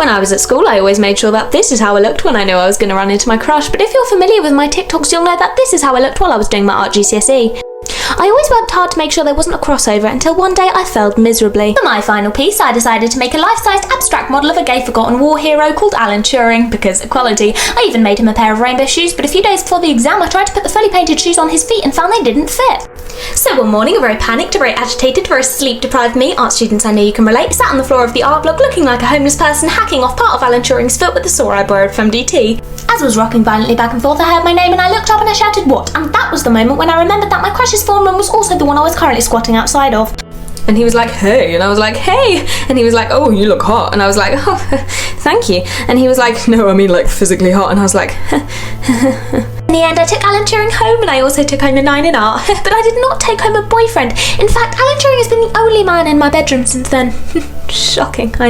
When I was at school, I always made sure that this is how I looked when I knew I was going to run into my crush, but if you're familiar with my TikToks, you'll know that this is how I looked while I was doing my art GCSE. I always worked hard to make sure there wasn't a crossover until one day I failed miserably. For my final piece, I decided to make a life-sized abstract model of a gay forgotten war hero called Alan Turing, because equality. I even made him a pair of rainbow shoes, but a few days before the exam I tried to put the fully painted shoes on his feet and found they didn't fit. So one morning, a very panicked, a very agitated, very sleep-deprived me, art students I know you can relate, sat on the floor of the art block looking like a homeless person hacking off part of Alan Turing's foot with the saw I borrowed from DT. As I was rocking violently back and forth, I heard my name and I looked up and I shouted, "What?" And that was the moment when I remembered that my crush's form room was also the one I was currently squatting outside of. And he was like, "Hey," and I was like, "Hey," and he was like, "Oh, you look hot," and I was like, "Oh, thank you," and he was like, "No, I mean like physically hot," and I was like, In the end, I took Alan Turing home, and I also took home a 9 in art, but I did not take home a boyfriend. In fact, Alan Turing has been the only man in my bedroom since then. Shocking, I know.